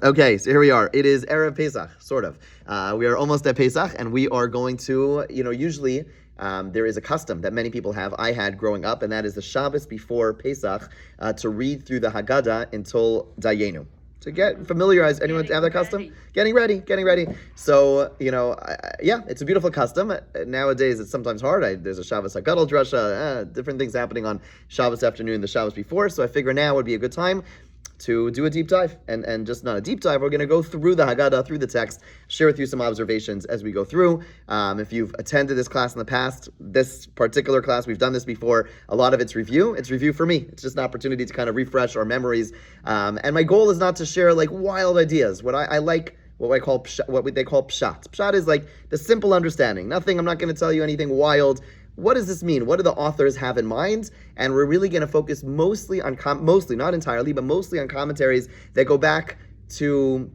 Okay, so here we are. It is Erev Pesach, sort of. We are almost at Pesach, and we are going to, usually there is a custom that many people have. I had growing up, and that is the Shabbos before Pesach to read through the Haggadah until Dayenu. To get familiarized, anyone have that custom? Getting ready. So, it's a beautiful custom. Nowadays, it's sometimes hard. There's a Shabbos Haggadah drasha, different things happening on Shabbos afternoon, the Shabbos before. So I figure now would be a good time to do a deep dive, and just not a deep dive. We're going to go through the Haggadah, through the text, share with you some observations as we go through. If you've attended this class in the past, this particular class, we've done this before. A lot of it's review. It's review for me. It's just an opportunity to kind of refresh our memories. And my goal is not to share like wild ideas. What I like, what they call pshat. Pshat is like the simple understanding. I'm not going to tell you anything wild. What does this mean? What do the authors have in mind? And we're really going to focus mostly, not entirely, but mostly on commentaries that go back to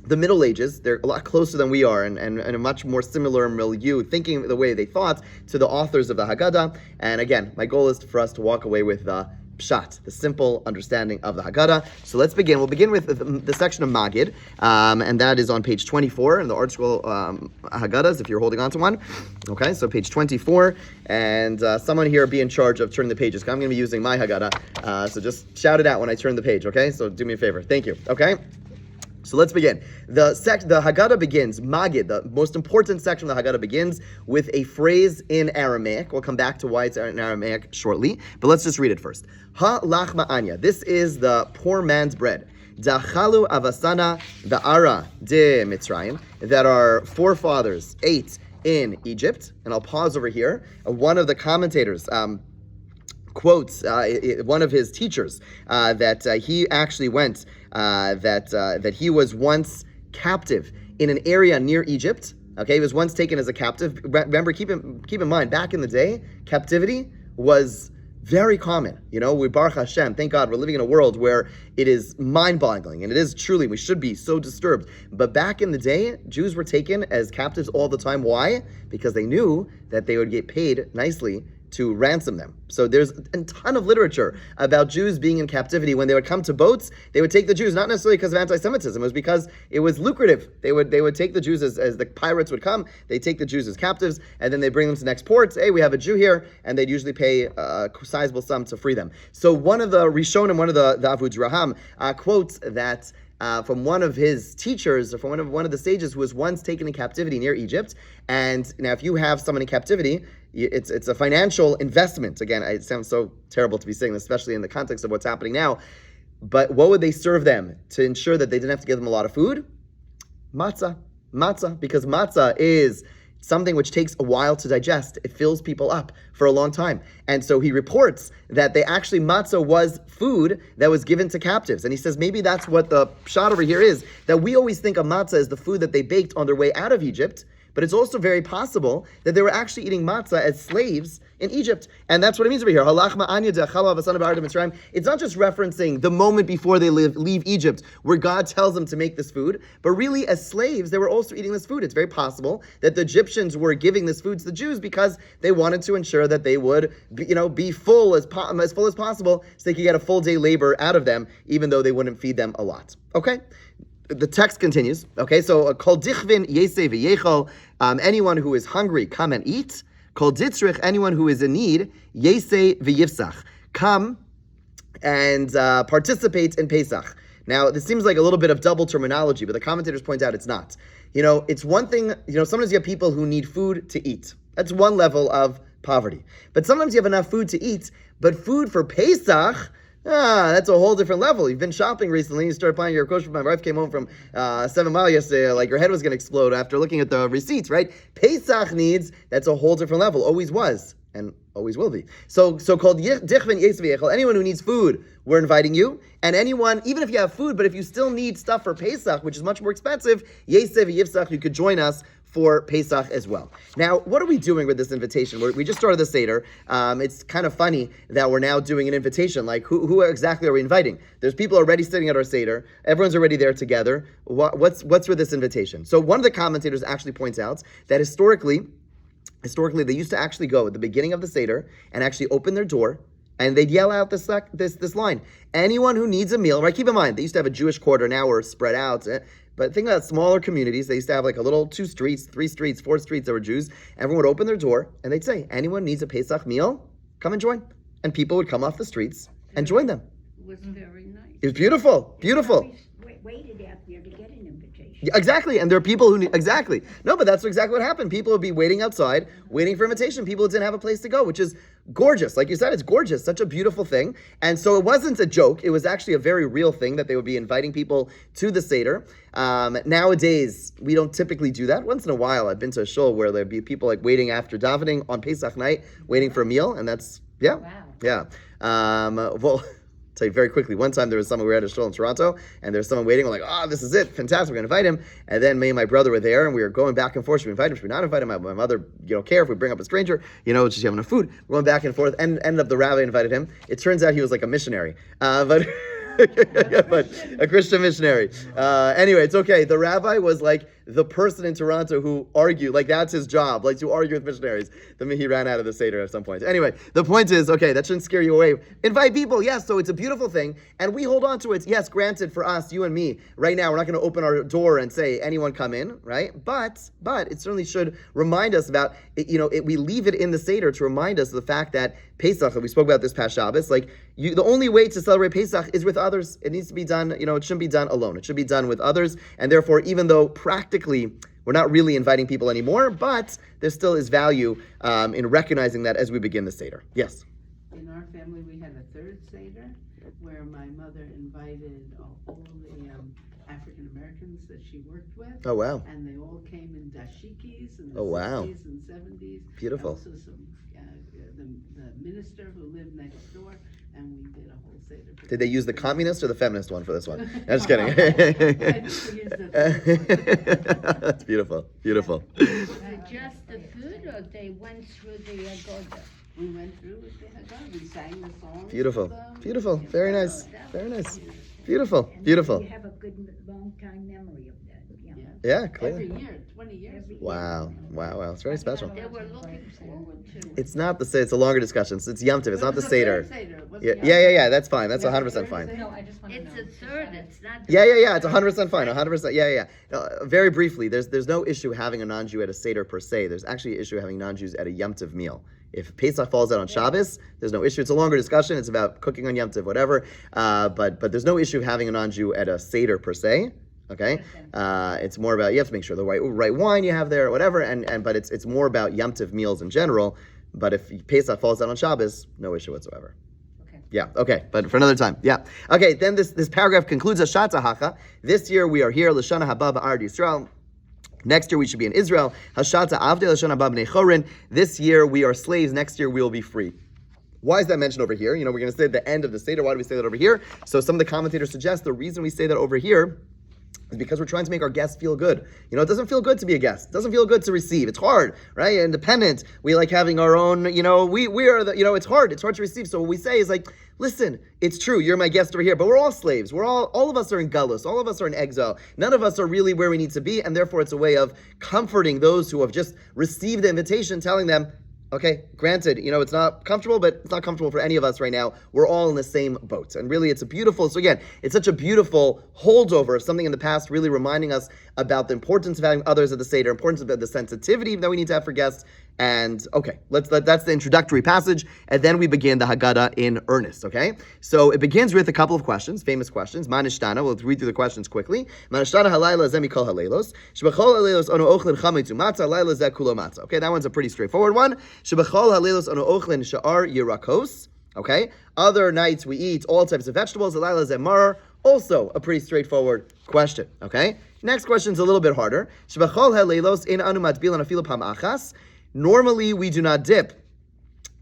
the Middle Ages. They're a lot closer than we are, and a much more similar milieu, thinking the way they thought, to the authors of the Haggadah. And again, my goal is for us to walk away with the pshat, the simple understanding of the Haggadah. So let's begin. We'll begin with the section of Magid, and that is on page 24 in the Art Scroll Haggadahs, if you're holding on to one. Okay, so page 24, and someone here be in charge of turning the pages. I'm going to be using my Haggadah, so just shout it out when I turn the page, okay? So do me a favor. Thank you, okay? So let's begin. The Haggadah begins, Magid, the most important section of the Haggadah begins with a phrase in Aramaic. We'll come back to why it's in Aramaic shortly, but let's just read it first. Ha lachma anya. This is the poor man's bread. Dachalu avasana va'ara de Mitzrayim, that our forefathers ate in Egypt. And I'll pause over here. One of the commentators quotes one of his teachers that he actually went, that he was once captive in an area near Egypt. Okay, he was once taken as a captive. Remember, keep in mind, back in the day, captivity was very common. We Baruch Hashem, thank God, we're living in a world where it is mind-boggling, and it is truly, we should be so disturbed. But back in the day, Jews were taken as captives all the time. Why? Because they knew that they would get paid nicely to ransom them. So there's a ton of literature about Jews being in captivity. When they would come to boats, they would take the Jews, not necessarily because of anti-Semitism, it was because it was lucrative. They would take the Jews as the pirates would come, they take the Jews as captives, and then they bring them to the next ports. Hey, we have a Jew here, and they'd usually pay a sizable sum to free them. So one of the Rishonim, one of the Avud Raham, quotes that from one of his teachers, or from one of the sages who was once taken in captivity near Egypt. And now if you have someone in captivity, it's a financial investment. Again, it sounds so terrible to be saying this, especially in the context of what's happening now. But what would they serve them to ensure that they didn't have to give them a lot of food? Matzah, because matzah is something which takes a while to digest. It fills people up for a long time. And so he reports that matzah was food that was given to captives. And he says maybe that's what the pshat over here is, that we always think of matzah as the food that they baked on their way out of Egypt, but it's also very possible that they were actually eating matzah as slaves in Egypt. And that's what it means over here. It's not just referencing the moment before they leave Egypt, where God tells them to make this food, but really as slaves, they were also eating this food. It's very possible that the Egyptians were giving this food to the Jews because they wanted to ensure that they would be full as possible, so they could get a full day labor out of them, even though they wouldn't feed them a lot. Okay? The text continues. Okay, so kol dichvin yesei v'yechol, anyone who is hungry, come and eat. Kol ditzrich, anyone who is in need, yesei v'yifsach, come and participate in Pesach. Now, this seems like a little bit of double terminology, but the commentators point out it's not. It's one thing, sometimes you have people who need food to eat. That's one level of poverty. But sometimes you have enough food to eat, but food for Pesach, that's a whole different level. You've been shopping recently, you started buying your kosher. My wife came home from 7 Mile yesterday, like your head was going to explode after looking at the receipts, right? Pesach needs, that's a whole different level, always was, and always will be. So called dichvin yesviyechel, anyone who needs food, we're inviting you. And anyone, even if you have food, but if you still need stuff for Pesach, which is much more expensive, yesei v'yifsach, you could join us for Pesach as well. Now, what are we doing with this invitation? We just started the Seder. It's kind of funny that we're now doing an invitation. Like, who exactly are we inviting? There's people already sitting at our Seder. Everyone's already there together. What's with this invitation? So one of the commentators actually points out that historically, they used to actually go at the beginning of the Seder and actually open their door And they'd yell out this line: anyone who needs a meal, right? Keep in mind, they used to have a Jewish quarter, now we're spread out. But think about smaller communities. They used to have like a little 2 streets, 3 streets, 4 streets that were Jews. Everyone would open their door and they'd say, anyone needs a Pesach meal, come and join. And people would come off the streets and join them. It was very nice. It was beautiful, beautiful. Waited out there to get an invitation. Yeah, exactly, and there are people who need, exactly. No, but that's exactly what happened. People would be waiting outside, waiting for invitation. People didn't have a place to go, which is gorgeous. Like you said, it's gorgeous, such a beautiful thing. And so it wasn't a joke. It was actually a very real thing that they would be inviting people to the Seder. Nowadays, we don't typically do that. Once in a while, I've been to a shul where there'd be people like waiting after davening on Pesach night, waiting for a meal, and that's, yeah. Wow. Yeah. Well, tell you very quickly, one time there was someone, we were at a shul in Toronto, and there's someone waiting, we're like, oh, this is it, fantastic, we're going to invite him. And then me and my brother were there, and we were going back and forth, should we invite him, should we not invite him? My mother, care if we bring up a stranger, does she have enough food? We're going back and forth, and ended up the rabbi invited him. It turns out he was like a missionary, but a Christian missionary. Anyway, it's okay. The rabbi was like the person in Toronto who argued, like that's his job, like to argue with missionaries. Then he ran out of the Seder at some point. Anyway, the point is, okay, that shouldn't scare you away. Invite people, yes, so it's a beautiful thing, and we hold on to it. Yes, granted, for us, you and me, right now, we're not going to open our door and say, anyone come in, right? But it certainly should remind us about, we leave it in the Seder to remind us of the fact that Pesach, that we spoke about this past Shabbos, the only way to celebrate Pesach is with others. It needs to be done, it shouldn't be done alone. It should be done with others, and therefore, even though practically we're not really inviting people anymore, but there still is value in recognizing that as we begin the Seder. Yes? In our family, we had a third Seder where my mother invited all the African Americans that she worked with. Oh, wow. And they all came in dashikis in the Oh, wow. 60s and 70s. Beautiful. Also some, the minister who lived next door, and we did a whole Seder. Did they use the communist or the feminist one for this one? I'm just kidding. That's beautiful. Beautiful. Just the food, or they went through the Haggadah? We went through with the Haggadah. We sang the songs. Beautiful. with them. Beautiful. Very nice. Very nice. Beautiful. Beautiful. And Beautiful. You have a good, long-time memory of that. Yeah. Yeah, clearly. Every year, 20 years. Wow. It's very special. They were looking forward to. It's not the Seder, it's a longer discussion. So it's Yom Tov, it's not the Seder. Yeah, Yeah, that's fine. That's 100% fine. No, I just want to know. It's a third, it's not. Yeah, it's 100% fine. 100%. Yeah. Very briefly, there's no issue having a non-Jew at a Seder per se. There's actually an issue having non-Jews at a Yom Tov meal. If Pesach falls out on Shabbos, there's no issue. It's a longer discussion. It's about cooking on Yom Tov, whatever. But there's no issue having a non-Jew at a Seder per se. Okay, it's more about, you have to make sure the right wine you have there, whatever. But it's more about Yom Tov meals in general. But if Pesach falls out on Shabbos, no issue whatsoever. Okay. Yeah, okay, but for another time. Yeah. Okay, then this paragraph concludes Hashatza Hacha. This year we are here, L'shana haba ba'ard Yisrael. Next year we should be in Israel. Hashatza avdei L'shana haba b'nei chorin. This year we are slaves. Next year we will be free. Why is that mentioned over here? We're going to say at the end of the Seder. Why do we say that over here? So some of the commentators suggest the reason we say that over here is because we're trying to make our guests feel good. It doesn't feel good to be a guest. It doesn't feel good to receive. It's hard, right? Independent. We like having our own, we are the, it's hard. It's hard to receive. So what we say is listen, it's true, you're my guest over here, but we're all slaves. All of us are in galus. All of us are in exile. None of us are really where we need to be, and therefore it's a way of comforting those who have just received the invitation, telling them, okay, granted, it's not comfortable, but it's not comfortable for any of us right now. We're all in the same boat. And really, it's such a beautiful holdover of something in the past, really reminding us about the importance of having others at the Seder, importance of the sensitivity that we need to have for guests. And okay, that's the introductory passage, and then we begin the Haggadah in earnest, okay? So it begins with a couple of questions, famous questions. Manishtana, we'll read through the questions quickly. Manishtana halayla zeh mikol halaylos. Shebachol halaylos ono ochlin chametz umatzah, halayla zeh kulo matzah. Okay, that one's a pretty straightforward one. Shebachol halaylos ono ochlin sha'ar yirakos. Okay, other nights we eat all types of vegetables, halayla zeh mar. Also a pretty straightforward question, okay? Next question's a little bit harder. Shebachol halaylos in anu matbilan afilu pam achas. Normally, we do not dip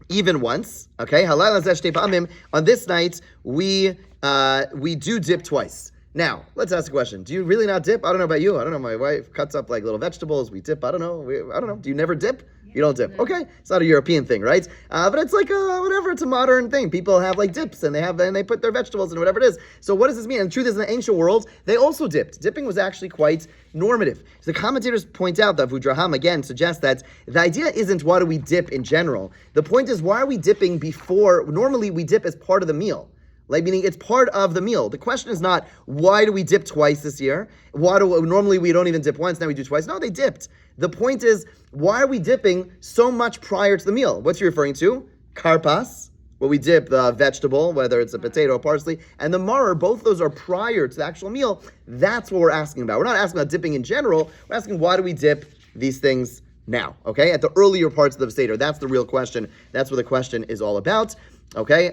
even once. Okay, on this night we do dip twice. Now, let's ask a question. Do you really not dip? I don't know about you. I don't know. My wife cuts up like little vegetables. We dip. I don't know. I don't know. Do you never dip? You don't dip. Okay. It's not a European thing, right? But it's like, whatever. It's a modern thing. People have like dips and they put their vegetables in whatever it is. So what does this mean? And the truth is, in the ancient world, they also dipped. Dipping was actually quite normative. So the commentators point out that Vudraham again suggests that the idea isn't why do we dip in general. The point is, why are we dipping before? Normally we dip as part of the meal. Like, meaning it's part of the meal. The question is not, why do we dip twice this year? Normally we don't even dip once, now we do twice. No, they dipped. The point is, why are we dipping so much prior to the meal? What's he referring to? Karpas, where we dip the vegetable, whether it's a potato or parsley, and the maror, both those are prior to the actual meal. That's what we're asking about. We're not asking about dipping in general. We're asking, why do we dip these things now? Okay, at the earlier parts of the Seder. That's the real question. That's what the question is all about. Okay,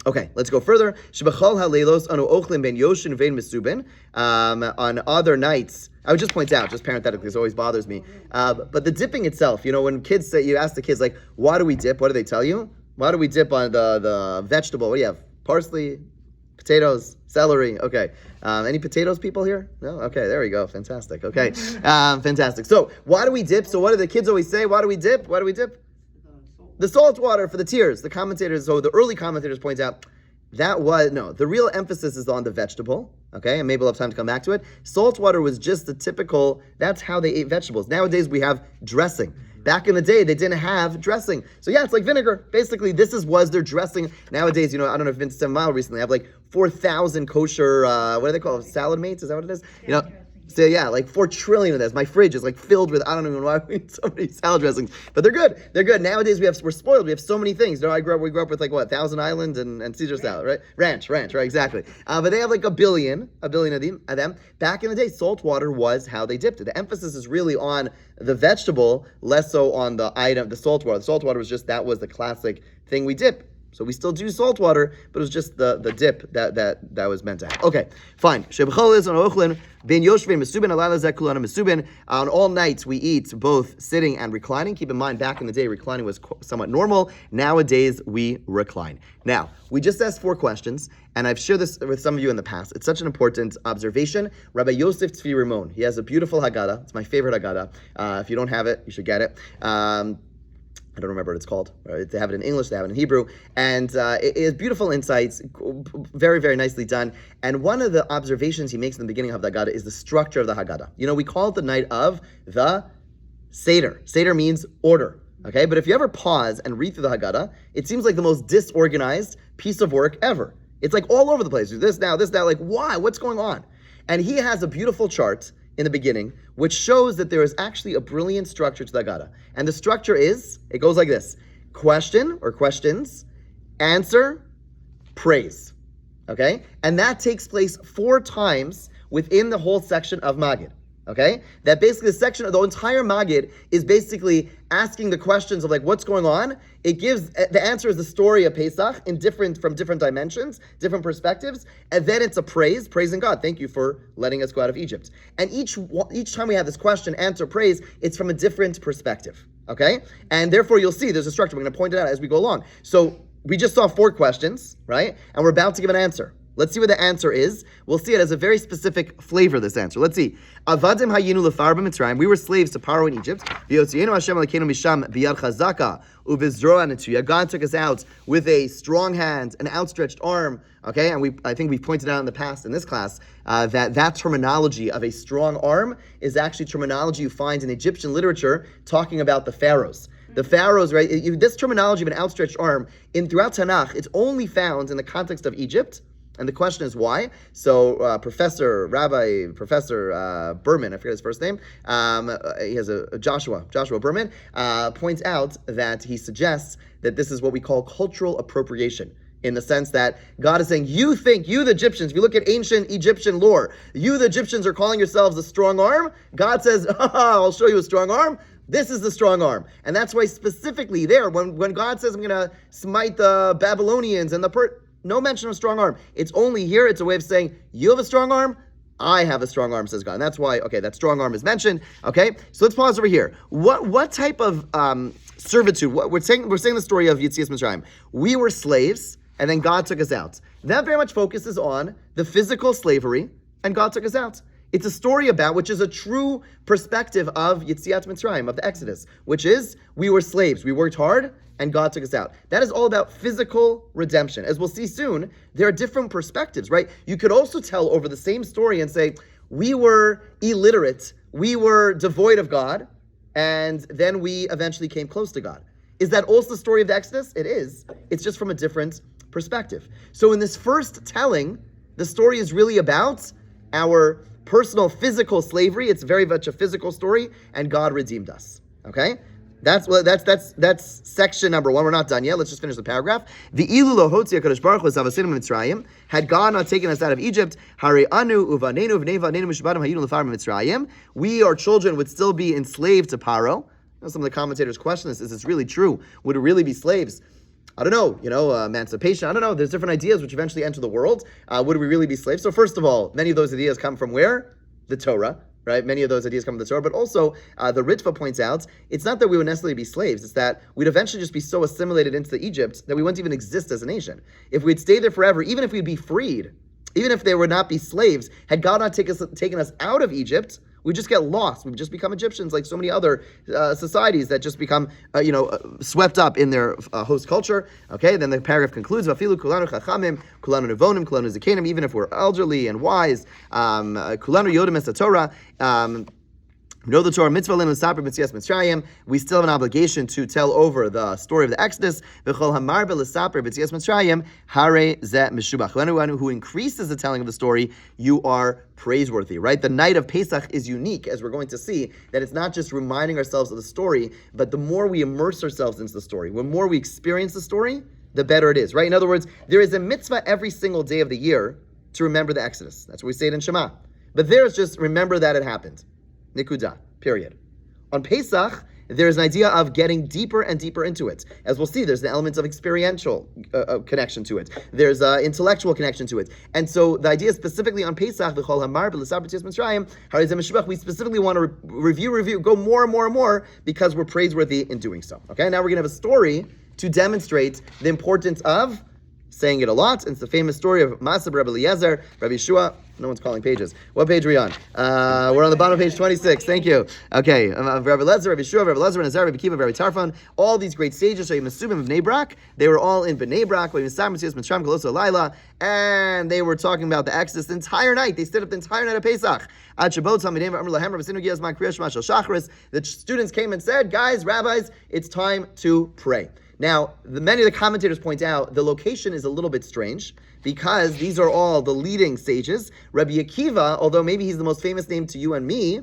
Okay, let's go further. On other nights, I would just point out, just parenthetically, this always bothers me. But the dipping itself, when kids say, you ask the kids, like, why do we dip? What do they tell you? Why do we dip on the vegetable? What do you have? Parsley, potatoes, celery. Okay. Any potatoes people here? No? Okay, there we go. Fantastic. Okay. Fantastic. So, why do we dip? So, what do the kids always say? Why do we dip? Why do we dip? The salt water for the tears. The commentators, so the early commentators point out, the real emphasis is on the vegetable, okay? And maybe we'll have time to come back to it. Salt water was just the typical, that's how they ate vegetables. Nowadays we have dressing. Back in the day, they didn't have dressing. So yeah, it's like vinegar. Basically, was their dressing. Nowadays, I don't know if you've been to 7 Mile recently, they have like 4,000 kosher, what do they call it? Salad mates? Is that what it is? So yeah, like 4 trillion of this. My fridge is like filled with, I don't even know why we eat so many salad dressings, but they're good. They're good. Nowadays we're spoiled. We have so many things. We grew up with like what, Thousand Island and Caesar salad, right? Ranch, right? Exactly. But they have like a billion of them. Back in the day, salt water was how they dipped it. The emphasis is really on the vegetable, less so on the item, the salt water. The salt water that was the classic thing we dip. So we still do salt water, but it was just the dip that was meant to have. Okay, fine. On all nights we eat both sitting and reclining. Keep in mind, back in the day, reclining was somewhat normal. Nowadays, we recline. Now, we just asked 4 questions, and I've shared this with some of you in the past. It's such an important observation. Rabbi Yosef Tzvi Rimon, he has a beautiful Haggadah. It's my favorite Haggadah. If you don't have it, you should get it. I don't remember what it's called. Right? They have it in English, they have it in Hebrew. And it is beautiful insights, very, very nicely done. And one of the observations he makes in the beginning of the Haggadah is the structure of the Haggadah. We call it the night of the Seder. Seder means order. Okay, but if you ever pause and read through the Haggadah, it seems like the most disorganized piece of work ever. It's like all over the place. This now, like, why? What's going on? And he has a beautiful chart in the beginning, which shows that there is actually a brilliant structure to the Haggadah. And the structure it goes like this: question or questions, answer, praise. Okay? And that takes place 4 times within the whole section of Magid. Okay? That basically the entire Magid is basically asking the questions of like, what's going on? It gives, the answer is the story of Pesach from different dimensions, different perspectives, and then it's a praising God. Thank you for letting us go out of Egypt. And each time we have this question, answer, praise, it's from a different perspective. Okay? And therefore you'll see there's a structure. We're going to point it out as we go along. So we just saw 4 questions, right? And we're about to give an answer. Let's see what the answer is. We'll see it as a very specific flavor, this answer. Let's see. Avadim hayinu lefar b'Mitzrayim. We were slaves to Paro in Egypt. V'yotzienu Hashem Elokeinu misham biyad chazaka uvizroa netuya. God took us out with a strong hand, an outstretched arm. Okay, and I think we've pointed out in the past in this class that terminology of a strong arm is actually terminology you find in Egyptian literature talking about the pharaohs. The pharaohs, right? This terminology of an outstretched arm throughout Tanakh, it's only found in the context of Egypt. And the question is why? So Professor Berman, I forget his first name, he has Joshua Berman, points out that he suggests that this is what we call cultural appropriation, in the sense that God is saying, you the Egyptians, if you look at ancient Egyptian lore, you the Egyptians are calling yourselves a strong arm. God says, I'll show you a strong arm. This is the strong arm. And that's why specifically there, when God says, I'm going to smite the Babylonians and no mention of strong arm. It's only here. It's a way of saying, you have a strong arm, I have a strong arm, says God. And that's why, that strong arm is mentioned. Okay, so let's pause over here. What type of servitude? We're saying the story of Yetzias Mitzrayim. We were slaves, and then God took us out. That very much focuses on the physical slavery, and God took us out. It's a story about, which is a true perspective of Yetziat Mitzrayim, of the Exodus, which is, we were slaves, we worked hard, and God took us out. That is all about physical redemption. As we'll see soon, there are different perspectives, right? You could also tell over the same story and say, we were illiterate, we were devoid of God, and then we eventually came close to God. Is that also the story of the Exodus? It is. It's just from a different perspective. So in this first telling, the story is really about our personal physical slavery. It's very much a physical story, and God redeemed us. Okay? That's section number 1. We're not done yet. Let's just finish the paragraph. The ilu lo hotzi HaKadosh Baruch Hu zavasinu Mitzrayim. Had God not taken us out of Egypt, Hari anu uvanenu v'nei vanenu mishbadim hayinu l'far Mitzrayim. We, our children, would still be enslaved to Paro. Some of the commentators question this: is this really true? Would it really be slaves? I don't know, emancipation, I don't know. There's different ideas which eventually enter the world. Would we really be slaves? So first of all, many of those ideas come from where? The Torah, right? Many of those ideas come from the Torah. But also, the Ritva points out, it's not that we would necessarily be slaves. It's that we'd eventually just be so assimilated into Egypt that we wouldn't even exist as a nation. If we'd stay there forever, even if we'd be freed, even if they would not be slaves, had God not taken us out of Egypt, we just get lost. We just become Egyptians like so many other societies that just become, swept up in their host culture. Okay, then the paragraph concludes, Vafilu kulanu chachamim, kulanu nevonim, kulanu zikanim, even if we're elderly and wise, kulanu yodim es Torah, know the Torah, mitzvah lenu saper b'tzias Mitzrayim. We still have an obligation to tell over the story of the Exodus. V'chol hamar b'lesaper b'tzias Mitzrayim, hare zeh meshubach. Anyone who increases the telling of the story, you are praiseworthy, right? The night of Pesach is unique, as we're going to see, that it's not just reminding ourselves of the story, but the more we immerse ourselves into the story, the more we experience the story, the better it is, right? In other words, there is a mitzvah every single day of the year to remember the Exodus. That's what we say it in Shema. But there is just remember that it happened. Nikuda, period. On Pesach, there's an idea of getting deeper and deeper into it. As we'll see, there's the element of experiential connection to it. There's an intellectual connection to it. And so the idea specifically on Pesach, we specifically want to review, go more and more and more because we're praiseworthy in doing so. Okay, now we're going to have a story to demonstrate the importance of saying it a lot. And it's the famous story of Masab Rabbi Eliezer, Rabbi Yeshua. No one's calling pages. What page are we on? We're on the bottom of page 26. Thank you. Okay. Rabbi Eliezer, Rabbi Yeshua, Rabbi Eliezer, Nazar, Rabbi Kiva, Rabbi Tarfon. All these great sages, they were all in Bnei Brak, and they were talking about the Exodus the entire night. They stayed up the entire night of Pesach. The students came and said, guys, rabbis, it's time to pray. Now, many of the commentators point out the location is a little bit strange because these are all the leading sages. Rabbi Akiva, although maybe he's the most famous name to you and me,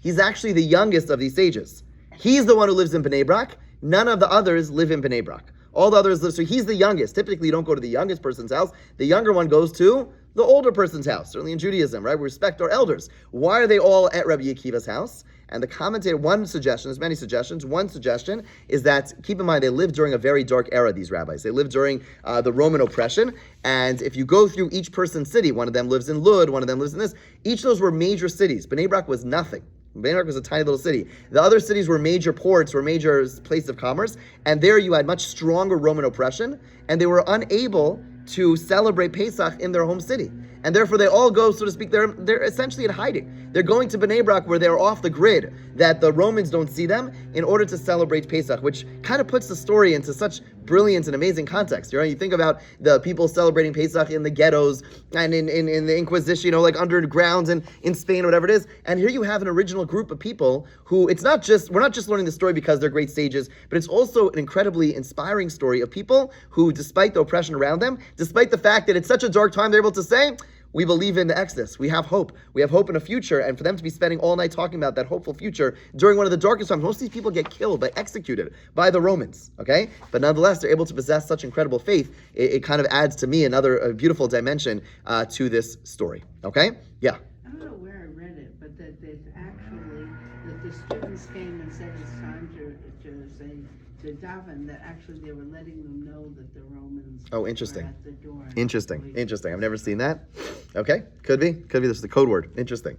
he's actually the youngest of these sages. He's the one who lives in Bnei Brak. None of the others live in Bnei Brak. All the others live, so he's the youngest. Typically, you don't go to the youngest person's house. The younger one goes to the older person's house, certainly in Judaism, right? We respect our elders. Why are they all at Rabbi Akiva's house? And the commentator, one suggestion, there's many suggestions, one suggestion is that, keep in mind, they lived during a very dark era, these rabbis. They lived during the Roman oppression, and if you go through each person's city, one of them lives in Lud, one of them lives in this, each of those were major cities. Bnei Brak was nothing. Bnei Brak was a tiny little city. The other cities were major ports, were major places of commerce, and there you had much stronger Roman oppression, and they were unable to celebrate Pesach in their home city. And therefore they all go, so to speak, they're essentially in hiding. They're going to Bnei Brak where they're off the grid, that the Romans don't see them, in order to celebrate Pesach, which kind of puts the story into such brilliant and amazing context. You know, you think about the people celebrating Pesach in the ghettos and in the Inquisition, like underground and in Spain or whatever it is. And here you have an original group of people who, we're not just learning the story because they're great sages, but it's also an incredibly inspiring story of people who, despite the oppression around them, despite the fact that it's such a dark time, they're able to say, we believe in the Exodus. We have hope. We have hope in a future. And for them to be spending all night talking about that hopeful future during one of the darkest times, most of these people get killed, executed by the Romans, okay? But nonetheless, they're able to possess such incredible faith. It kind of adds to me another beautiful dimension to this story, okay? Yeah. I don't know where I read it, but that there's actually, that the students came and said it's time to say, to daven, that actually they were letting them know that the Romans were at the door. Interesting. I've never seen that. Okay, could be. This is the code word. Interesting.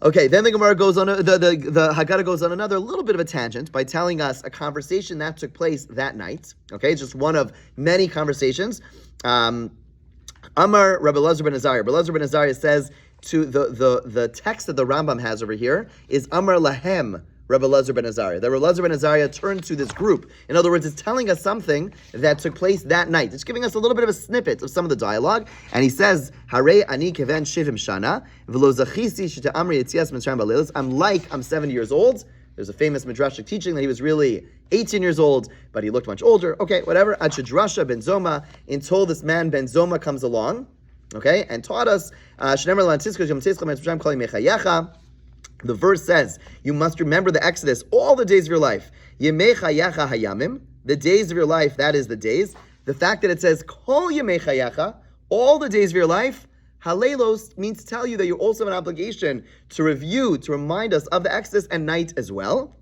Okay, then the Gemara goes on, the Haggadah goes on another little bit of a tangent by telling us a conversation that took place that night. Okay, just one of many conversations. Amar Rabbi Elazar ben Azariah. Rabbi Elazar ben Azariah says to the text that the Rambam has over here is Amar Lahem Rabbi Elazar ben Azariah. That Rabbi Elazar ben Azariah turned to this group. In other words, it's telling us something that took place that night. It's giving us a little bit of a snippet of some of the dialogue. And he says, Hare ani keven shivim shana, v'lo zachisi shita amri yetzias mitzrayim b'leilos. I'm 70 years old. There's a famous midrashic teaching that he was really 18 years old, but he looked much older. Okay, whatever. Ad shedrasha ben Zoma, until this man Ben Zoma comes along, okay, and taught us, Shnemer lantiskos yom teischem mitzrayim kol yimechayecha. The verse says, you must remember the Exodus all the days of your life. Yemei chayecha hayamim, the days of your life, that is the days. The fact that it says, kol yemei chayecha, all the days of your life, halelos means to tell you that you also have an obligation to review, to remind us of the Exodus and night as well.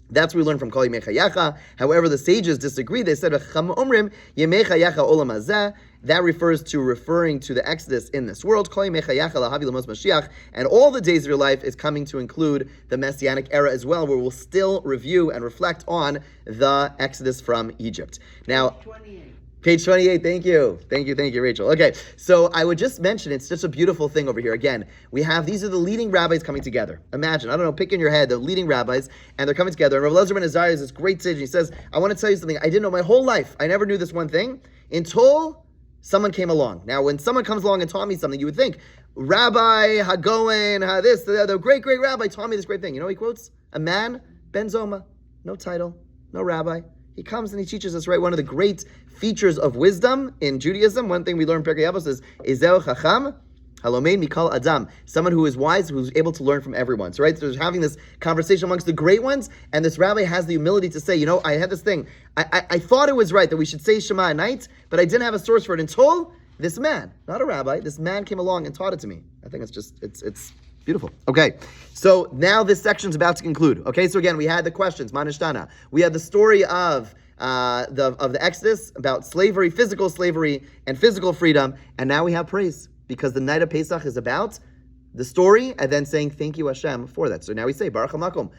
That's what we learn from Kol Yemei Chayecha. However, the sages disagree. They said, Omrim, Yemei Chayecha Olam Hazeh. That refers to referring to the Exodus in this world. Kol Yemei Chayecha Lahavi Lemos Mashiach. And all the days of your life is coming to include the Messianic era as well, where we'll still review and reflect on the Exodus from Egypt. Now, 28. Page 28, thank you, Rachel. Okay, so I would just mention, it's just a beautiful thing over here. Again, these are the leading rabbis coming together. Imagine, I don't know, pick in your head, the leading rabbis, and they're coming together. And Rabbi Elazar ben Azariah is this great sage, and he says, I want to tell you something. I didn't know my whole life. I never knew this one thing until someone came along. Now, when someone comes along and taught me something, you would think, Rabbi Hagoen, the great rabbi taught me this great thing. You know what he quotes? A man, Ben Zoma, no title, no rabbi. He comes and he teaches us, right? One of the great features of wisdom in Judaism, one thing we learn in Pirkei Avos is Ezeu Chacham, Halomein Mikal Adam, someone who is wise, who's able to learn from everyone. So, right, so there's having this conversation amongst the great ones, and this rabbi has the humility to say, I had this thing, I thought it was right that we should say Shema at night, but I didn't have a source for it until this man, not a rabbi, this man came along and taught it to me. I think it's beautiful. Okay, so now this section's about to conclude. Okay, so again, we had the questions, Manishtana. We had the story of the Exodus, about slavery, physical slavery, and physical freedom, and now we have praise, because the night of Pesach is about the story, and then saying thank you Hashem for that. So now we say Baruch HaMakom,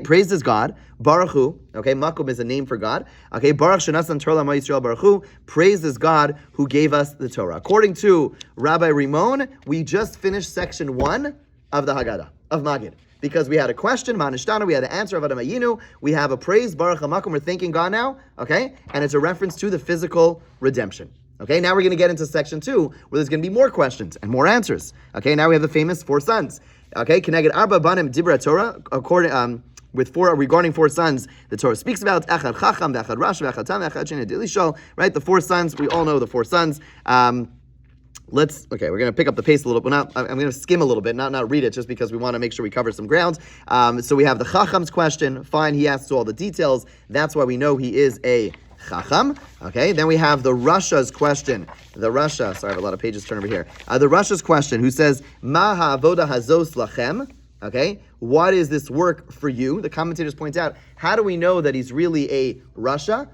praise is God, Baruch Hu, okay, Makom is a name for God, okay, Baruch Shenasan Torah L'Amo Yisrael Baruch Hu, praise is God who gave us the Torah. According to Rabbi Rimon, we just finished section 1 of the Haggadah, of Magid. Because we had a question, Manishtana, we had an answer of Adam Ayinu, we have a praise, Baruch HaMakom, we're thanking God now, okay? And it's a reference to the physical redemption. Okay, now we're going to get into section 2, where there's going to be more questions and more answers. Okay, now we have the famous 4 sons. Okay, Keneged Arba Banim Dibra Torah, regarding 4 sons, the Torah speaks about Echad Chacham, Echad Rash, Echad Tam, Echad Shin, Dilishol, right? The 4 sons, we all know the 4 sons. We're going to pick up the pace a little bit. I'm going to skim a little bit, not read it, just because we want to make sure we cover some ground. So we have the Chacham's question. Fine, he asks all the details. That's why we know he is a Chacham. Okay, then we have the Rasha's question. Sorry, I have a lot of pages turned over here. The Rasha's question, who says, Ma ha'avoda hazos lachem? Okay, what is this work for you? The commentators point out, how do we know that he's really a Rasha?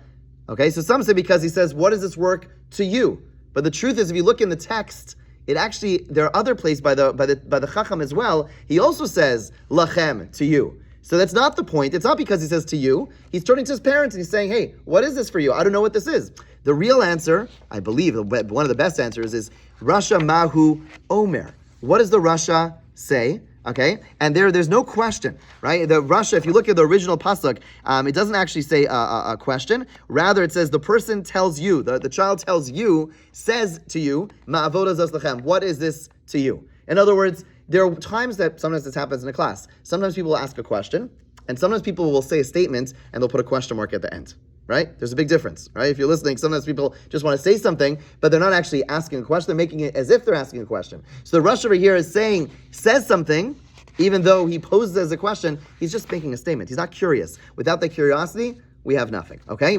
Okay, so some say because he says, what is this work to you? But the truth is, if you look in the text, it actually, there are other places by the Chacham as well. He also says, lachem, to you. So that's not the point. It's not because he says to you. He's turning to his parents and he's saying, hey, what is this for you? I don't know what this is. The real answer, I believe, one of the best answers is, Rasha Mahu Omer. What does the Rasha say? Okay, and there's no question, right? The Rasha, if you look at the original pasuk, it doesn't actually say a question. Rather, it says the person tells you, the child tells you, says to you, Ma'avoda zos lachem. What is this to you? In other words, there are times that sometimes this happens in a class. Sometimes people will ask a question, and sometimes people will say a statement, and they'll put a question mark at the end. Right? There's a big difference, right? If you're listening, sometimes people just want to say something, but they're not actually asking a question. They're making it as if they're asking a question. So the Rush over here says something, even though he poses as a question, he's just making a statement. He's not curious. Without that curiosity, we have nothing, okay? He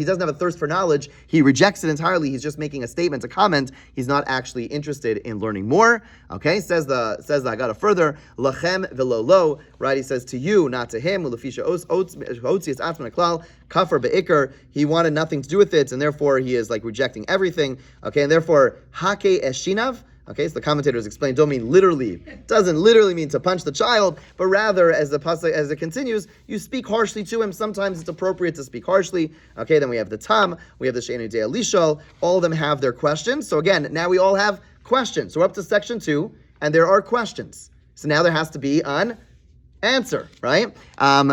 doesn't have a thirst for knowledge. He rejects it entirely. He's just making a statement, a comment. He's not actually interested in learning more, okay? Says the Haggadah further, lachem v'lo, right? He says to you, not to him. Kafar be'ikr. He wanted nothing to do with it, and therefore he is like rejecting everything, okay? And therefore, hake eshinav. Okay, so the commentators explain, don't mean literally, doesn't literally mean to punch the child, but rather, as the pasuk, as it continues, you speak harshly to him. Sometimes it's appropriate to speak harshly. Okay, then we have the tam, we have the she'enu dea lishol. All of them have their questions. So again, now we all have questions. So we're up to section 2, and there are questions. So now there has to be an answer, right?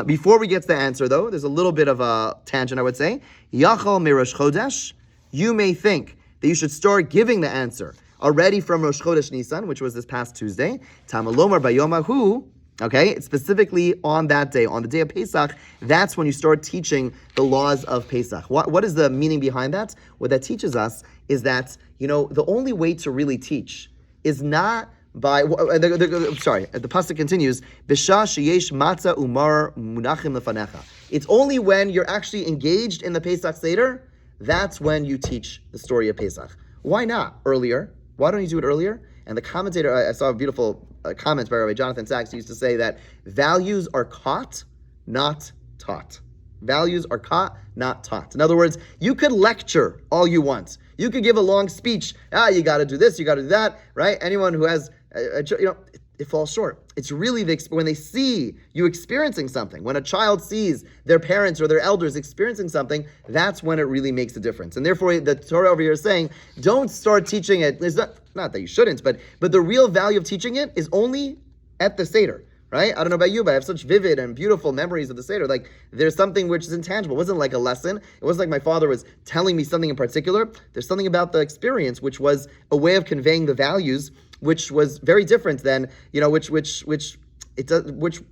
Before we get to the answer, though, there's a little bit of a tangent, I would say. Yachal mirosh chodesh, you may think that you should start giving the answer already from Rosh Chodesh Nisan, which was this past Tuesday. Tamalomar bayomahu, okay, specifically on that day, on the day of Pesach, that's when you start teaching the laws of Pesach. What is the meaning behind that? What that teaches us is that, the only way to really teach is not by, the pasuk continues, Bisha sheyesh matzah umar munachim lefanecha. It's only when you're actually engaged in the Pesach Seder, that's when you teach the story of Pesach. Why not earlier? Why don't you do it earlier? And the commentator, I saw a beautiful comment by Rabbi Jonathan Sachs, who used to say that values are caught, not taught. Values are caught, not taught. In other words, you could lecture all you want. You could give a long speech. You got to do this, you got to do that, right? Anyone who has, it falls short. It's really when they see you experiencing something, when a child sees their parents or their elders experiencing something, that's when it really makes a difference. And therefore, the Torah over here is saying, don't start teaching it. It's not that you shouldn't, but the real value of teaching it is only at the Seder. Right? I don't know about you, but I have such vivid and beautiful memories of the Seder. Like, there's something which is intangible. It wasn't like a lesson. It wasn't like my father was telling me something in particular. There's something about the experience which was a way of conveying the values, which was very different than, which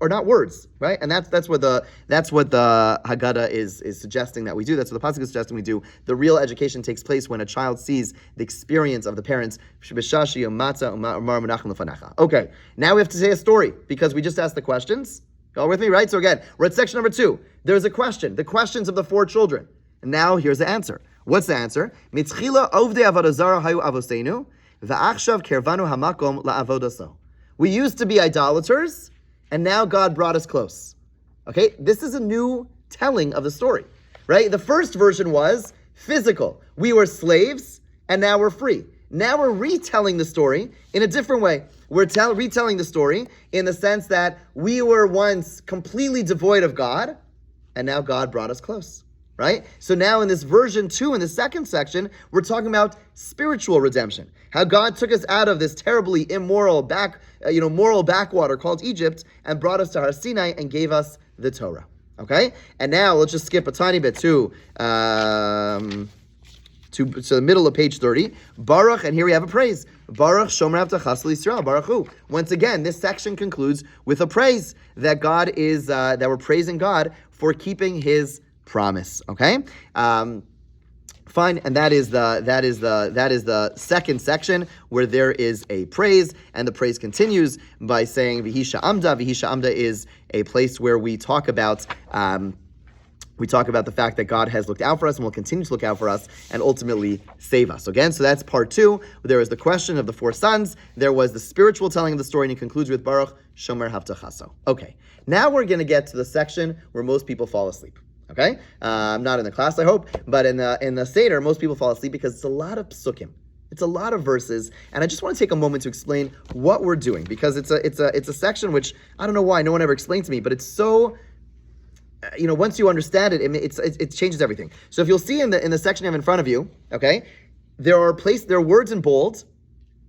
are not words, right? And that's what the Haggadah is suggesting that we do. That's what the pasuk is suggesting we do. The real education takes place when a child sees the experience of the parents. Okay, now we have to say a story because we just asked the questions. Y'all with me, right? So again, we're at section number 2. There's a question, the questions of the 4 children. And now here's the answer. What's the answer? Mitzchila ovdei avodah zara hayu avoseinu, va'achshav kervanu hamakom la'avodaso. We used to be idolaters, and now God brought us close. Okay, this is a new telling of the story, right? The first version was physical. We were slaves, and now we're free. Now we're retelling the story in a different way. We're retelling the story in the sense that we were once completely devoid of God, and now God brought us close. Right? So now in this version 2, in the second section, we're talking about spiritual redemption. How God took us out of this terribly immoral moral backwater called Egypt and brought us to Har Sinai and gave us the Torah. Okay? And now let's just skip a tiny bit to the middle of page 30. Baruch, and here we have a praise. Baruch Shomer Avtachas L'Yisrael. Baruch Hu. Once again, this section concludes with a praise that God is that we're praising God for keeping His promise. Okay, fine, and that is the second section where there is a praise, and the praise continues by saying V'hisha Amda. V'hisha Amda is a place where we talk about the fact that God has looked out for us and will continue to look out for us and ultimately save us. Again, so that's part 2. There was the question of the 4 sons. There was the spiritual telling of the story, and it concludes with Baruch Shomer Havtachaso. Okay, now we're going to get to the section where most people fall asleep. Okay, not in the class, I hope, but in the Seder, most people fall asleep because it's a lot of psukim. It's a lot of verses, and I just want to take a moment to explain what we're doing because it's a section which I don't know why no one ever explained to me, but it's so. Once you understand it, it changes everything. So if you'll see in the section you have in front of you, okay, there are words in bold,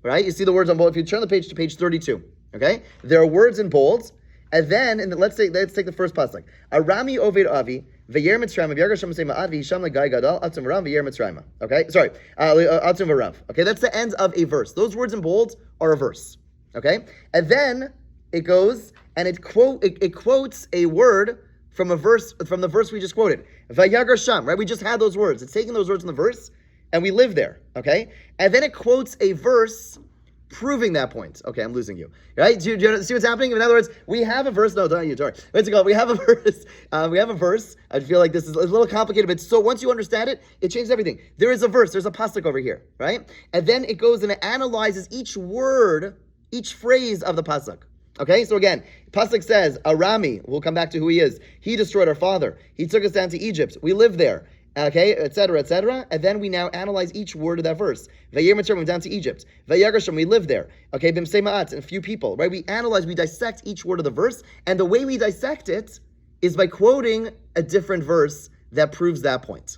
right? You see the words on bold. If you turn the page to page 32, okay, there are words in bold, and then let's take the first pasuk. Arami oved avi v'yer mitzrayim v'yarga shem ma'ad v'hisham l'gai gadol atzum v'ram v'yer mitzrayim. Okay, sorry, atzum v'rav. Okay, that's the end of a verse. Those words in bold are a verse. Okay, and then it goes and it quotes a word from the verse we just quoted. Vayagar Sham, right? We just had those words. It's taking those words in the verse, and we live there, okay? And then it quotes a verse proving that point. Okay, I'm losing you, right? Do you see what's happening? In other words, we have a verse. No, don't you, Tor. Let's go. We have a verse. I feel like this is a little complicated, but so once you understand it, it changes everything. There is a verse. There's a pasuk over here, right? And then it goes and it analyzes each word, each phrase of the pasuk. Okay, so again, pasuk says, Arami, we'll come back to who he is. He destroyed our father. He took us down to Egypt. We live there. Okay, etc., and then we now analyze each word of that verse. Vayir Mitzrayim, we went down to Egypt. Vayagershom, we lived there. Okay, Bimsei Ma'at, and a few people, right? We analyze, we dissect each word of the verse, and the way we dissect it is by quoting a different verse that proves that point.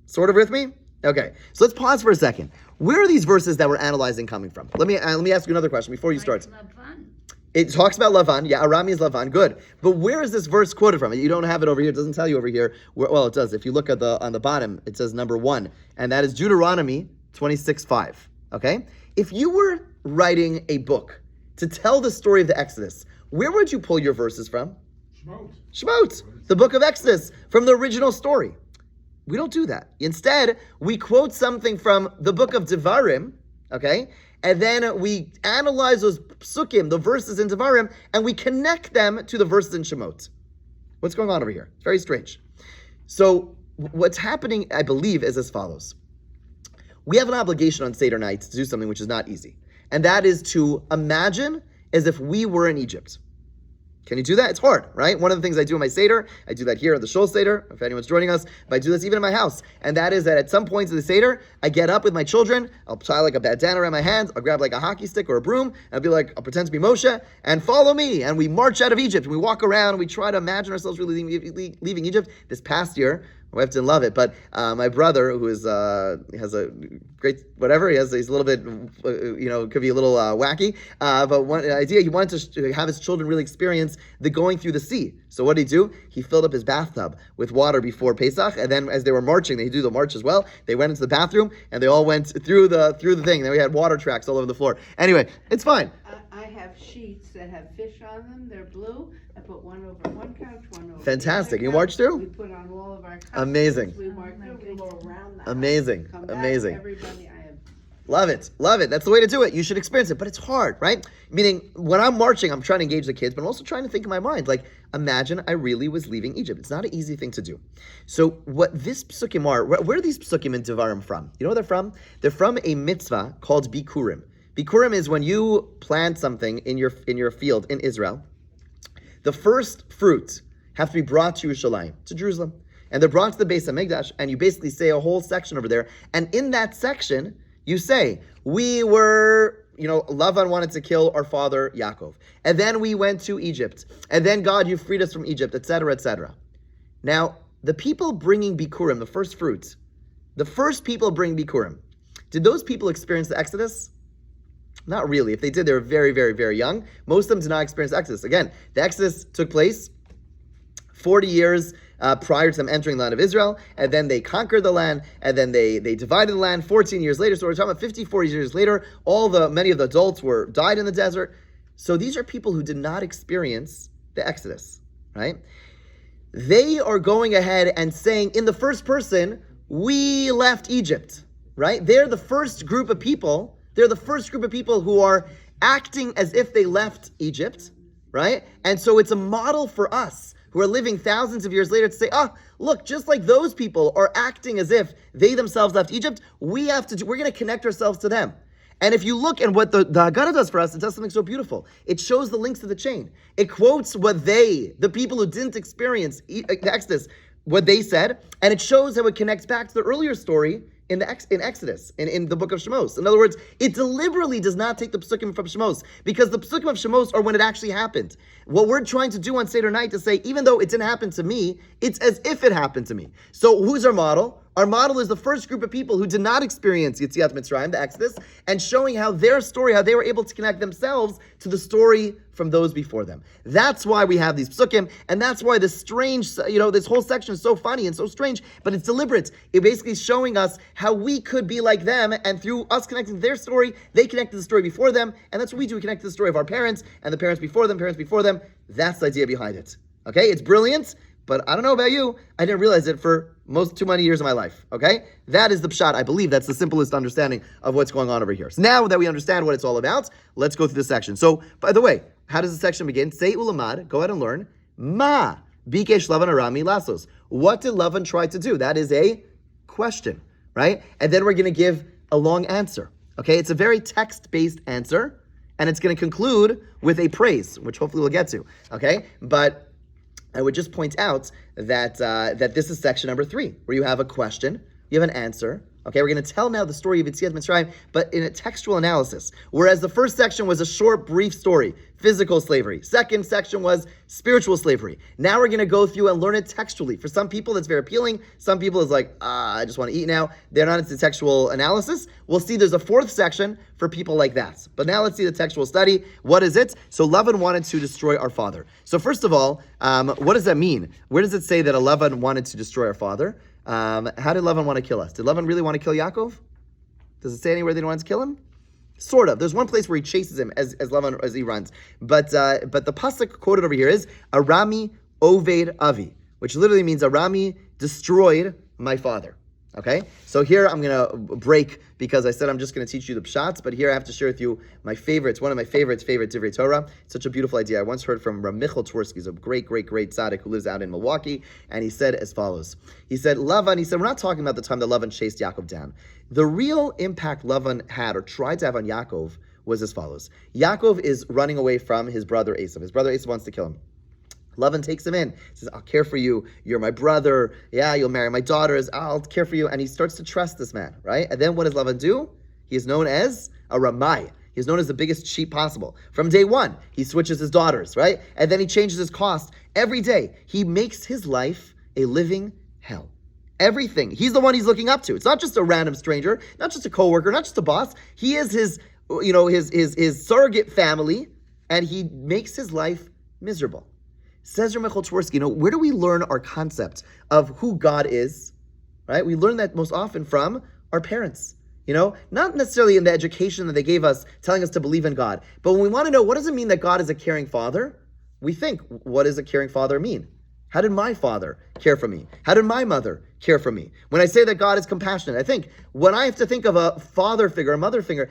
Sort of with me? Okay, so let's pause for a second. Where are these verses that we're analyzing coming from? Let me ask you another question before you start. Lavan. It talks about Lavan. Yeah, Arami is Lavan. Good. But where is this verse quoted from? You don't have it over here. It doesn't tell you over here. Well, it does. If you look at on the bottom, it says number 1. And that is Deuteronomy 26:5. Okay? If you were writing a book to tell the story of the Exodus, where would you pull your verses from? Shemot. The book of Exodus, from the original story. We don't do that. Instead, we quote something from the book of Devarim, okay? And then we analyze those psukim, the verses in Devarim, and we connect them to the verses in Shemot. What's going on over here? It's very strange. So what's happening, I believe, is as follows. We have an obligation on Seder night to do something which is not easy. And that is to imagine as if we were in Egypt. Can you do that? It's hard, right? One of the things I do in my Seder, I do that here at the Shul Seder, if anyone's joining us, but I do this even in my house. And that is that at some points of the Seder, I get up with my children, I'll tie like a bandana around my hands, I'll grab like a hockey stick or a broom, and I'll be like, I'll pretend to be Moshe, and follow me. And we march out of Egypt, and we walk around, and we try to imagine ourselves really leaving Egypt. This past year, my wife didn't love it, but my brother, who is has a great whatever, he's a little bit, could be a little wacky. But one idea, he wanted to have his children really experience the going through the sea. So what did he do? He filled up his bathtub with water before Pesach, and then as they were marching, they do the march as well. They went into the bathroom, and they all went through the thing. Then we had water tracks all over the floor. Anyway, it's fine. I have sheets that have fish on them. They're blue. I put one over one couch, one over Fantastic. the You other march through? We put on all of our couches. Amazing. We march through. We go around the house. Amazing. Come back, Amazing. everybody, I have. Love it. Love it. That's the way to do it. You should experience it. But it's hard, right? Meaning, when I'm marching, I'm trying to engage the kids, but I'm also trying to think in my mind, like, imagine I really was leaving Egypt. It's not an easy thing to do. So what this psukim are, where are these psukim in Devarim from? You know where they're from? They're from a mitzvah called Bikurim. Bikurim is when you plant something in your field in Israel, the first fruit have to be brought to Yerushalayim, to Jerusalem. And they're brought to the Beis HaMikdash, and you basically say a whole section over there. And in that section, you say, we were, Lavan wanted to kill our father Yaakov. And then we went to Egypt. And then, God, you freed us from Egypt, etc., etc. Now, the people bringing Bikurim, the first fruits, the first people bring Bikurim, did those people experience the Exodus? Not really. If they did, they were very, very, very young. Most of them did not experience Exodus. Again, the Exodus took place 40 years prior to them entering the land of Israel, and then they conquered the land, and then they divided the land 14 years later. So we're talking about 40 years later. Many of the adults died in the desert. So these are people who did not experience the Exodus, right? They are going ahead and saying in the first person, we left Egypt, right? They're the first group of people. They're the first group of people who are acting as if they left Egypt, right? And so it's a model for us who are living thousands of years later to say, look, just like those people are acting as if they themselves left Egypt, we're going to connect ourselves to them. And if you look at what the Haggadah does for us, it does something so beautiful. It shows the links to the chain. It quotes what the people who didn't experience the Exodus, what they said, and it shows how it connects back to the earlier story in Exodus, in the book of Shemos. In other words, it deliberately does not take the psukim from Shemos, because the psukim of Shemos are when it actually happened. What we're trying to do on Seder night to say, even though it didn't happen to me, it's as if it happened to me. So who's our model? Our model is the first group of people who did not experience Yetziat Mitzrayim, the Exodus, and showing how their story, how they were able to connect themselves to the story from those before them. That's why we have these psukim, and that's why this strange, this whole section is so funny and so strange, but it's deliberate. It basically is showing us how we could be like them, and through us connecting to their story, they connected the story before them, and that's what we do. We connect to the story of our parents, and the parents before them. That's the idea behind it. Okay? It's brilliant, but I don't know about you, I didn't realize it for too many years of my life, okay? That is the pshat. I believe that's the simplest understanding of what's going on over here. So now that we understand what it's all about, let's go through this section. So, by the way, how does the section begin? Say ulamad, go ahead and learn. Ma, bikesh Lavan arami lasos. What did Lavan try to do? That is a question, right? And then we're going to give a long answer, okay? It's a very text-based answer, and it's going to conclude with a praise, which hopefully we'll get to, okay? But I would just point out that this is section number 3, where you have a question, you have an answer. Okay, we're going to tell now the story of Yetziat Mitzrayim, but in a textual analysis. Whereas the first section was a short, brief story, physical slavery. Second section was spiritual slavery. Now we're going to go through and learn it textually. For some people, that's very appealing. Some people is like, I just want to eat now. They're not into textual analysis. We'll see there's a 4th section for people like that. But now let's see the textual study. What is it? So Lavan wanted to destroy our father. So first of all, what does that mean? Where does it say that Lavan wanted to destroy our father? How did Lavan want to kill us? Did Lavan really want to kill Yaakov? Does it say anywhere they wanted to kill him? Sort of. There's one place where he chases him as Lavan as he runs. But the pasuk quoted over here is Arami Oved Avi, which literally means Arami destroyed my father. Okay, so here I'm gonna break because I said I'm just gonna teach you the pshat, but here I have to share with you my favorites. One of my favorite Divrei Torah. It's such a beautiful idea. I once heard from Rav Michal Twersky, he's a great tzaddik who lives out in Milwaukee, and he said as follows. He said, Lavan, we're not talking about the time that Lavan chased Yaakov down. The real impact Lavan had or tried to have on Yaakov was as follows. Yaakov is running away from his brother Esav. His brother Esav wants to kill him. Lavan takes him in, says, I'll care for you, you're my brother, yeah, you'll marry my daughters, I'll care for you, and he starts to trust this man, right? And then what does Lavan do? He is known as a Ramai. He's known as the biggest cheat possible. From day one, he switches his daughters, right? And then he changes his cost. Every day, he makes his life a living hell. Everything. He's the one he's looking up to. It's not just a random stranger, not just a coworker, not just a boss. He is his surrogate family, and he makes his life miserable. Says Rav Michal Twersky, where do we learn our concept of who God is? Right? We learn that most often from our parents. Not necessarily in the education that they gave us, telling us to believe in God. But when we want to know what does it mean that God is a caring father, we think, what does a caring father mean? How did my father care for me? How did my mother care for me? When I say that God is compassionate, I think, when I have to think of a father figure, a mother figure,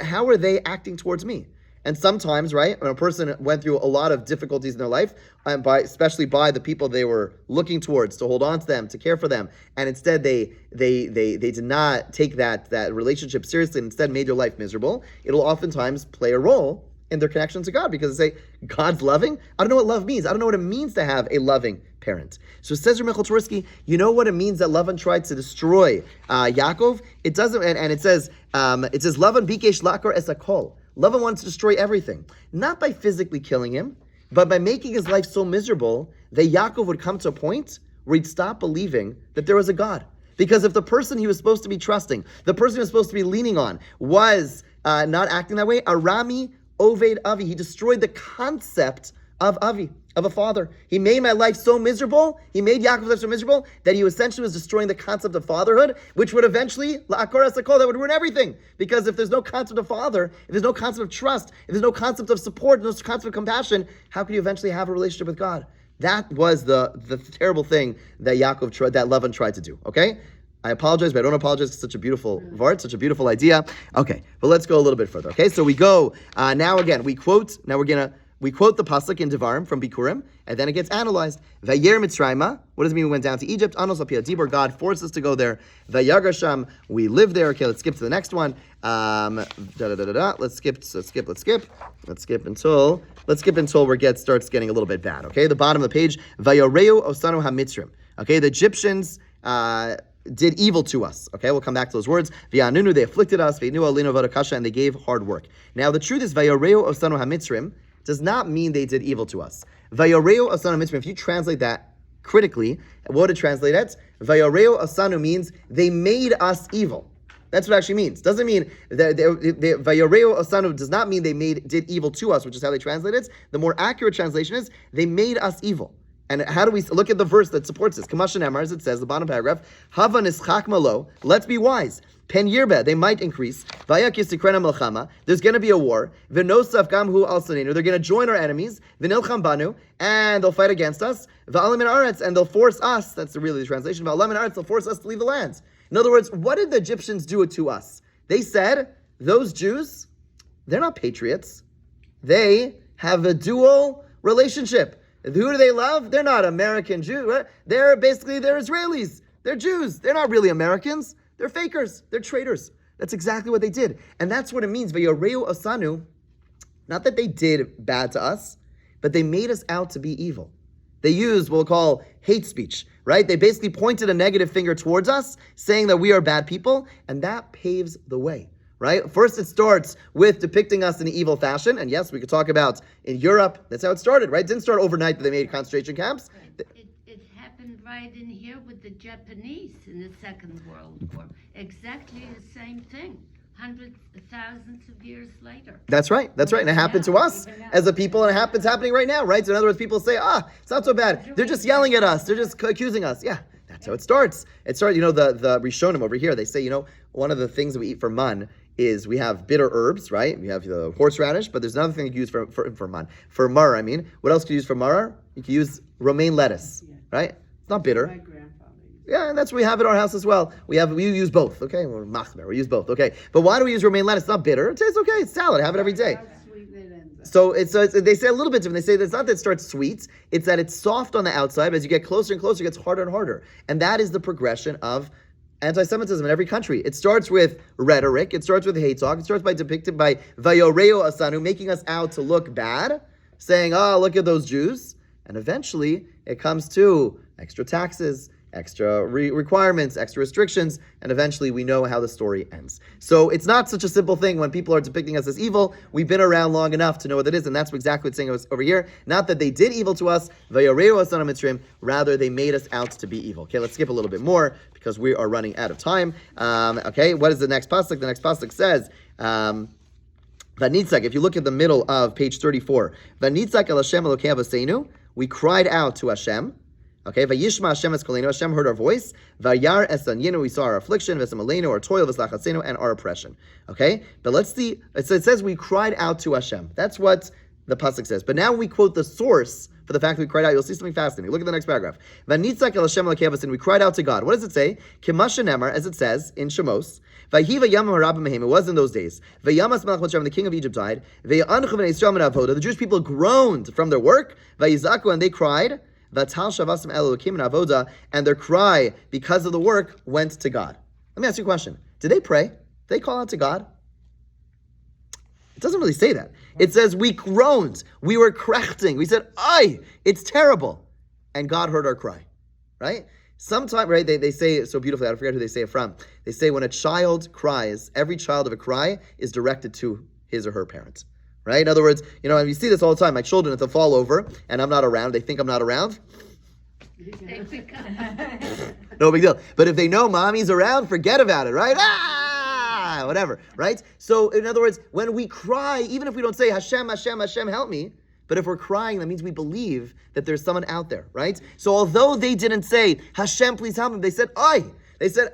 how are they acting towards me? And sometimes, right, when a person went through a lot of difficulties in their life, especially by the people they were looking towards to hold on to them, to care for them, and instead they did not take that relationship seriously and instead made their life miserable, it'll oftentimes play a role in their connection to God because they say, God's loving? I don't know what love means. I don't know what it means to have a loving parent. So says Rav Michal Twersky, you know what it means that Lavan tried to destroy Yaakov? It doesn't, and it says Lavan bikesh lakor es hakol. Lavan wanted to destroy everything, not by physically killing him, but by making his life so miserable that Yaakov would come to a point where he'd stop believing that there was a God. Because if the person he was supposed to be trusting, the person he was supposed to be leaning on, was not acting that way, Arami Oved Avi, he destroyed the concept of Avi, of a father. He made my life so miserable, he made Yaakov's life so miserable, that he essentially was destroying the concept of fatherhood, which would eventually, la'akor esakol, that would ruin everything. Because if there's no concept of father, if there's no concept of trust, if there's no concept of support, no concept of compassion, how can you eventually have a relationship with God? That was the terrible thing that Lavan tried to do, okay? I apologize, but I don't apologize. It's such a beautiful vart, such a beautiful idea. Okay, but let's go a little bit further, okay? So we go, now again, we quote the pasuk in Devarim from Bikurim, and then it gets analyzed. Vayer Mitzrayma, what does it mean we went down to Egypt? Anos al pi hadibur, God forced us to go there. Vayagrasham, we live there. Okay, let's skip to the next one. Let's skip until where it starts getting a little bit bad. Okay, the bottom of the page. Vayoreu osanu hamitzrim. Okay, the Egyptians did evil to us. Okay, we'll come back to those words. V'yanunu, they afflicted us. V'yinu alinu v'adakasha, and they gave hard work. Now, the truth is, Vayoreu osanu hamitzrim does not mean they did evil to us. Vayoreu osanu hamitzrim, if you translate that critically, what would it translate as? Vayoreu osanu means they made us evil. That's what it actually means. Doesn't mean that Vayoreu osanu does not mean they did evil to us, which is how they translate it. The more accurate translation is they made us evil. And how do we look at the verse that supports this? Kamashan Emar, as it says, the bottom paragraph, Hava nischak malo, let's be wise. Pen yirbe, they might increase. Vayak yisikrena melchama, there's going to be a war. V'nosaf gamhu al saninu, they're going to join our enemies. V'nilcham banu, and they'll fight against us. V'alam min aretz, and they'll force us, that's really the translation, v'alam min aretz, they'll force us to leave the land. In other words, what did the Egyptians do to us? They said, those Jews, they're not patriots. They have a dual relationship. Who do they love? They're not American Jews. Right? They're Israelis. They're Jews. They're not really Americans. They're fakers. They're traitors. That's exactly what they did. And that's what it means. Vayoreu osanu, not that they did bad to us, but they made us out to be evil. They used what we'll call hate speech, right? They basically pointed a negative finger towards us, saying that we are bad people, and that paves the way, right? First, it starts with depicting us in an evil fashion, and yes, we could talk about in Europe, that's how it started, right? It didn't start overnight that they made concentration camps. It happened right in here with the Japanese in the Second World War. Exactly the same thing. Hundreds of thousands of years later. That's right. And it happened to us as a people, and it's happening right now, right? So in other words, people say, it's not so bad. They're just yelling at us. They're just accusing us. Yeah, that's how it starts. It started, the Rishonim over here, they say, one of the things that we eat for man is we have bitter herbs, right? We have the horseradish, but there's another thing you can use for man. For mar, what else can you use for mar? You can use romaine lettuce, right? It's not bitter. My grandfather used Yeah, and that's what we have at our house as well. We use both, okay? We're machmer, we use both, okay? But why do we use romaine lettuce? It's not bitter. It tastes okay. It's salad. I have it every day. how sweet it ends up. So they say a little bit different. They say that it's not that it starts sweet, it's that it's soft on the outside, but as you get closer and closer, it gets harder and harder. And that is the progression of anti-Semitism in every country. It starts with rhetoric, it starts with hate talk, it starts by depicted by vayoreo asanu, making us out to look bad, saying, look at those Jews. And eventually, it comes to extra taxes, extra requirements, extra restrictions, and eventually we know how the story ends. So it's not such a simple thing when people are depicting us as evil. We've been around long enough to know what that is, and that's exactly what's saying over here. Not that they did evil to us, rather they made us out to be evil. Okay, let's skip a little bit more because we are running out of time. Okay, what is the next pasuk? The next pasuk says, Vanitzak, if you look at the middle of page 34, Vanitzak el Hashem Elokei Avosenu, we cried out to Hashem. Okay, Vayishma Hashem es kolenu, Hashem heard our voice. Vayar es anyenu, we saw our affliction. V'samalenu, our toil, v'slachatzenu, and our oppression. Okay, but let's see. It says we cried out to Hashem. That's what the pasuk says. But now we quote the source for the fact that we cried out. You'll see something fascinating. Look at the next paragraph. Vanitzak el Hashem Elokei Avosenu, we cried out to God. What does it say? Kimasha nemar, as it says in Shemos. Vayhiva yamim harabim mehem. It was in those days. Vayamas melech Mitzrayim, the king of Egypt died. Vayanchu bnei Yisrael min avoda. The Jewish people groaned from their work. Vayizaku, and they cried. Vatal shavasim Elokim min avoda, and their cry because of the work went to God. Let me ask you a question. Did they pray? Did they call out to God? It doesn't really say that. It says we groaned. We were krechting. We said, "Ay, it's terrible," and God heard our cry. Right? Sometimes, right, they say it so beautifully, I forget who they say it from. They say when a child cries, every child of a cry is directed to his or her parent. Right? In other words, and you see this all the time. My children, if they fall over and I'm not around, they think I'm not around. No big deal. But if they know mommy's around, forget about it, right? Whatever, right? So, in other words, when we cry, even if we don't say, Hashem, Hashem, Hashem, help me, but if we're crying, that means we believe that there's someone out there, right? So although they didn't say, Hashem, please help me, they said, Ay! They said,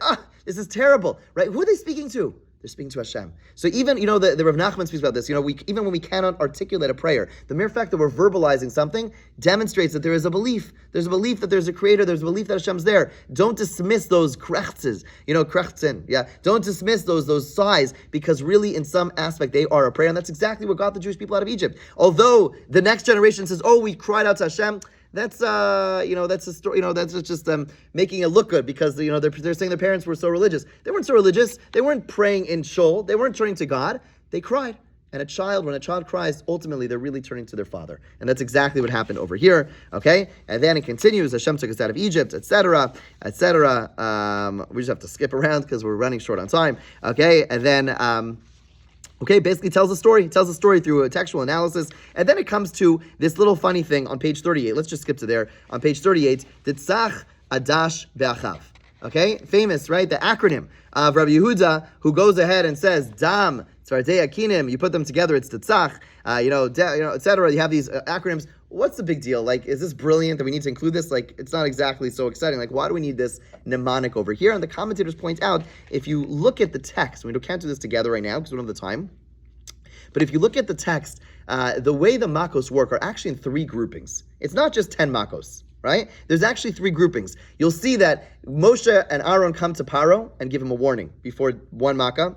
this is terrible, right? Who are they speaking to? They're speaking to Hashem. So even, the Rav Nachman speaks about this, even when we cannot articulate a prayer, the mere fact that we're verbalizing something demonstrates that there is a belief. There's a belief that there's a creator. There's a belief that Hashem's there. Don't dismiss those krechtzes, krechten, yeah. Don't dismiss those sighs, because really in some aspect they are a prayer. And that's exactly what got the Jewish people out of Egypt. Although the next generation says, we cried out to Hashem, that's that's a story. That's just making it look good because they're saying their parents were so religious. They weren't so religious. They weren't praying in shul. They weren't turning to God. They cried. And when a child cries, ultimately they're really turning to their father. And that's exactly what happened over here. Okay, and then it continues. Hashem took us out of Egypt, etc., etc. We just have to skip around because we're running short on time. Okay, and then. Basically tells a story. It tells a story through a textual analysis. And then it comes to this little funny thing on page 38. Let's just skip to there. On page 38, Titzach Adash Be'achav. Okay? Famous, right? The acronym of Rabbi Yehuda, who goes ahead and says, Dam, Tzvardei Akinim, you put them together, it's Titzach, etc. You have these acronyms. What's the big deal? Is this brilliant that we need to include this? It's not exactly so exciting. Why do we need this mnemonic over here? And the commentators point out, if you look at the text, we can't do this together right now because we don't have the time, but if you look at the text, the way the makos work are actually in three groupings. It's not just 10 makos, right? There's actually three groupings. You'll see that Moshe and Aaron come to Paro and give him a warning before one makkah,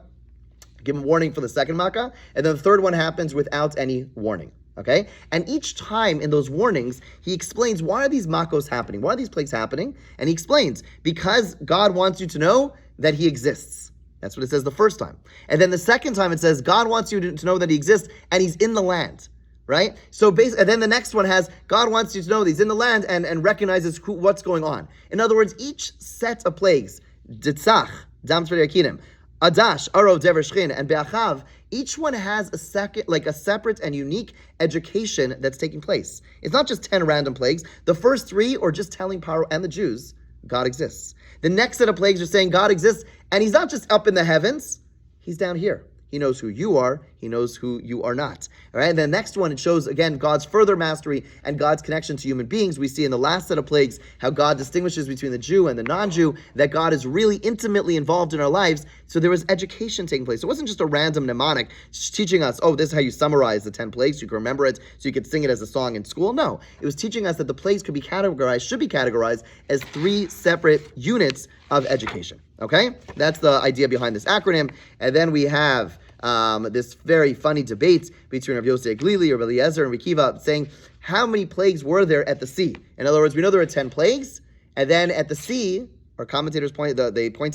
give him a warning for the second makkah, and then the third one happens without any warning. Okay? And each time in those warnings, he explains, why are these makos happening? Why are these plagues happening? And he explains, because God wants you to know that he exists. That's what it says the first time. And then the second time it says, God wants you to know that he exists and he's in the land. right? So basically, and then the next one has, God wants you to know that he's in the land and recognizes what's going on. In other words, each set of plagues, Ditzach, Dam Tzvei Yakinim, Adash, Arov, Dever Shchin, and Be'achav, each one has a separate and unique education that's taking place. It's not just 10 random plagues. The first 3 are just telling Paro and the Jews, God exists. The next set of plagues are saying God exists, and he's not just up in the heavens, he's down here. He knows who you are. He knows who you are not. All right. And the next one, it shows, again, God's further mastery and God's connection to human beings. We see in the last set of plagues how God distinguishes between the Jew and the non-Jew, that God is really intimately involved in our lives. So there was education taking place. It wasn't just a random mnemonic teaching us, oh, this is how you summarize the 10 plagues. You can remember it so you could sing it as a song in school. No. It was teaching us that the plagues should be categorized as 3 separate units of education. Okay? That's the idea behind this acronym. And then we have this very funny debate between Rav Yosef Glili, Rav Eliezer, and Rikiva, saying, how many plagues were there at the sea? In other words, we know there are 10 plagues, and then at the sea, our commentators point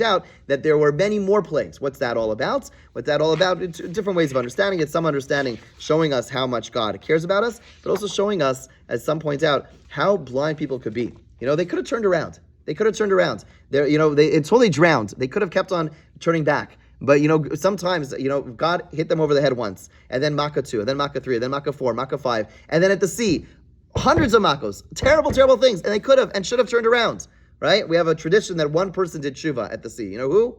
out that there were many more plagues. What's that all about? What's that all about? It's different ways of understanding it. Some understanding showing us how much God cares about us, but also showing us, as some point out, how blind people could be. They could have turned around. Until they drowned. They could have kept on turning back. But, sometimes, God hit them over the head once, and then Makkah 2, and then Makkah 3, and then Makkah 4, Makkah 5, and then at the sea, hundreds of Makkos, terrible, terrible things, and they could have and should have turned around, right? We have a tradition that one person did tshuva at the sea. You know who?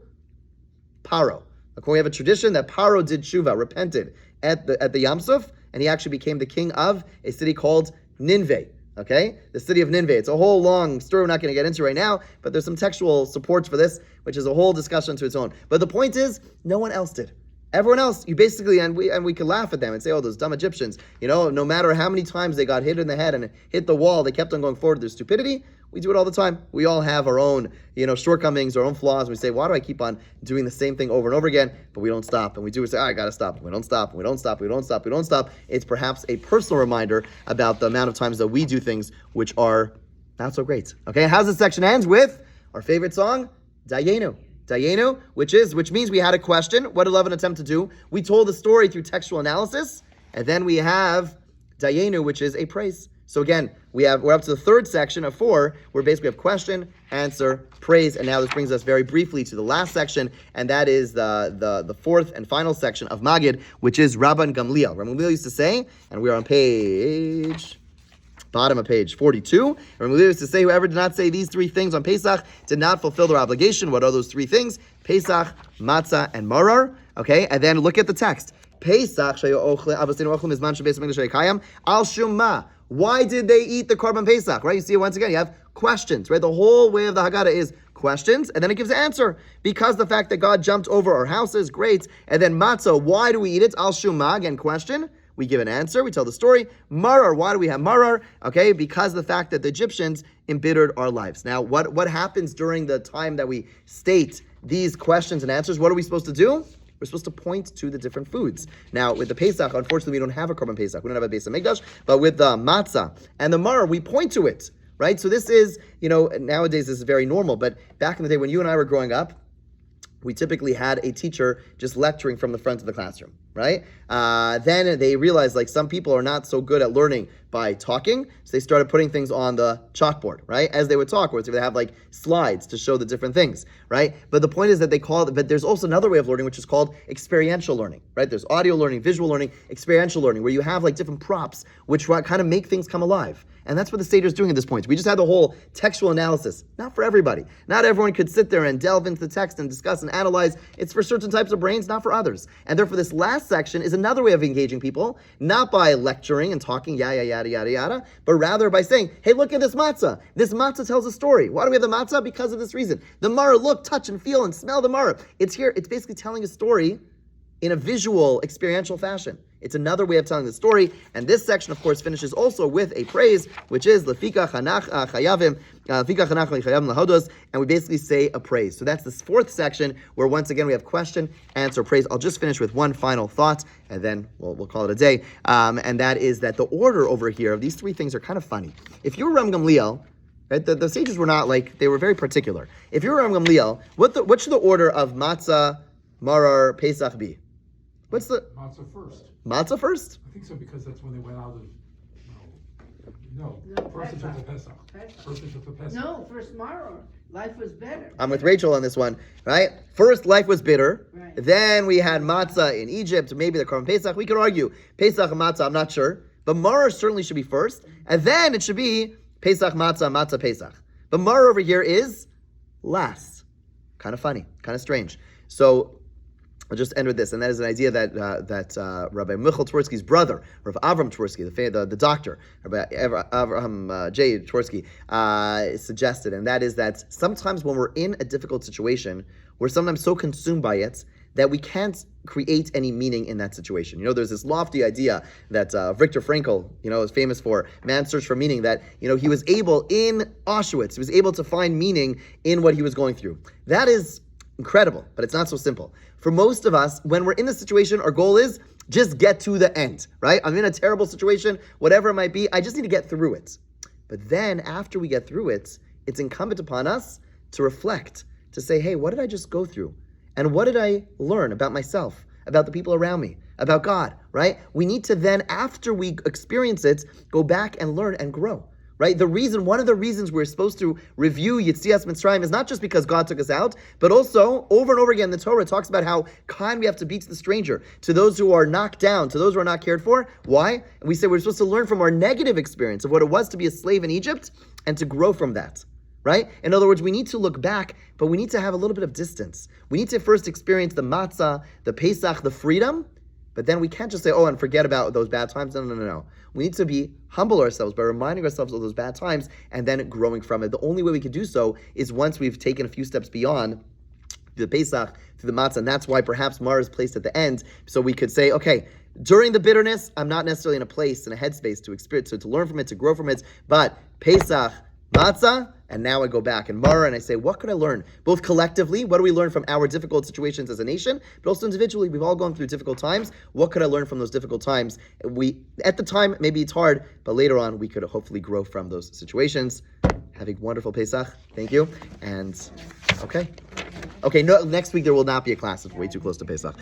Paro. Okay, we have a tradition that Paro did tshuva, repented at the Yam Suf, and he actually became the king of a city called Nineveh. Okay, the city of Nineveh. It's a whole long story we're not going to get into right now, but there's some textual supports for this, which is a whole discussion to its own. But the point is, no one else did. Everyone else, you basically, and we could laugh at them and say, oh, those dumb Egyptians, no matter how many times they got hit in the head and hit the wall, they kept on going forward with their stupidity. We do it all the time. We all have our own, shortcomings, our own flaws. We say, why do I keep on doing the same thing over and over again? But we don't stop. And we say, I got to stop. We don't stop. We don't stop. We don't stop. We don't stop. It's perhaps a personal reminder about the amount of times that we do things which are not so great. Okay, how's this section ends with our favorite song, Dayenu. Dayenu, which means we had a question. What did Lavan attempt to do? We told the story through textual analysis, and then we have Dayenu, which is a praise. So again, we're up to the third section of 4, where basically we have question, answer, praise, and now this brings us very briefly to the last section, and that is the fourth and final section of Magid, which is Rabban Gamliel. Rabban Gamliel used to say, and we are on bottom of page 42, Rabban Gamliel used to say, whoever did not say these 3 things on Pesach did not fulfill their obligation. What are those 3 things? Pesach, matzah, and marar. Okay, and then look at the text. Pesach, al shumma. Why did they eat the Korban Pesach, right? You see, once again, you have questions, right? The whole way of the Haggadah is questions, and then it gives an answer. Because the fact that God jumped over our houses, great. And then matzah, why do we eat it? Al shumma, again, question. We give an answer, we tell the story. Marar, why do we have marar? Okay, because of the fact that the Egyptians embittered our lives. Now, what happens during the time that we state these questions and answers? What are we supposed to do? We're supposed to point to the different foods. Now, with the Pesach, unfortunately, we don't have a Korban Pesach. We don't have a Beis HaMikdash. But with the matzah and the maror, we point to it, right? So this is, nowadays this is very normal. But back in the day when you and I were growing up, we typically had a teacher just lecturing from the front of the classroom, right? Then they realized some people are not so good at learning by talking, so they started putting things on the chalkboard, right? As they would talk, or they have slides to show the different things, right? But the point is that but there's also another way of learning, which is called experiential learning, right? There's audio learning, visual learning, experiential learning, where you have different props, which kind of make things come alive. And that's what the Seder is doing at this point. We just had the whole textual analysis. Not for everybody. Not everyone could sit there and delve into the text and discuss and analyze. It's for certain types of brains, not for others. And therefore, this last section is another way of engaging people, not by lecturing and talking, yada, yada, but rather by saying, hey, look at this matzah. This matzah tells a story. Why do we have the matzah? Because of this reason. The maror, look, touch, and feel, and smell the maror. It's here. It's basically telling a story in a visual, experiential fashion. It's another way of telling the story, and this section, of course, finishes also with a praise, which is Lefika Chanach Chayavim, Lefika Chanach Chayavim Lahodos, and we basically say a praise. So that's this fourth section, where once again we have question, answer, praise. I'll just finish with one final thought, and then we'll call it a day, and that is that the order over here of these 3 things are kind of funny. If you were Rabban Gamliel, right, the sages were not they were very particular. If you were Rabban Gamliel, what should the order of matzah, marar, Pesach be? What's the Matzah first. matzah first? I think so because that's when they went out of. No, No, first they took the Pesach. Pesach. Pesach. First they took the Pesach. No, first Maror. Life was better. I'm with Rachel on this one, right? First, life was bitter. Right. Then we had matzah in Egypt, maybe the Korban Pesach. We could argue Pesach and matzah. I'm not sure, but Maror certainly should be first, and then it should be Pesach matzah, matzah Pesach. But Maror over here is last. Kind of funny, kind of strange. So I'll just end with this, and that is an idea that Rabbi Michael Twersky's brother, Rabbi Avram Twersky, the doctor, Rabbi Avraham J. Twersky, suggested, and that is that sometimes when we're in a difficult situation, we're sometimes so consumed by it that we can't create any meaning in that situation. You know, there's this lofty idea that Viktor Frankl, is famous for, man's search for meaning, that, he was able, in Auschwitz, he was able to find meaning in what he was going through. That is incredible, but it's not so simple. For most of us, when we're in the situation, our goal is just get to the end, right? I'm in a terrible situation, whatever it might be, I just need to get through it. But then after we get through it, it's incumbent upon us to reflect, to say, hey, what did I just go through? And what did I learn about myself, about the people around me, about God, right? We need to then, after we experience it, go back and learn and grow. Right? One of the reasons we're supposed to review Yetzias Mitzrayim is not just because God took us out, but also, over and over again, the Torah talks about how kind we have to be to the stranger, to those who are knocked down, to those who are not cared for. Why? We say we're supposed to learn from our negative experience of what it was to be a slave in Egypt and to grow from that. Right? In other words, we need to look back, but we need to have a little bit of distance. We need to first experience the matzah, the Pesach, the freedom, but then we can't just say, and forget about those bad times. No. We need to be humble ourselves by reminding ourselves of those bad times and then growing from it. The only way we can do so is once we've taken a few steps beyond the Pesach, through the matzah, and that's why perhaps Mar is placed at the end, so we could say, okay, during the bitterness, I'm not necessarily in a place, in a headspace to experience, to learn from it, to grow from it, but Pesach, matzah, and now I go back in Mara and I say, what could I learn? Both collectively, what do we learn from our difficult situations as a nation? But also individually, we've all gone through difficult times. What could I learn from those difficult times? At the time, maybe it's hard, but later on, we could hopefully grow from those situations. Have a wonderful Pesach. Thank you. And, okay. No, next week there will not be a class. It's way too close to Pesach.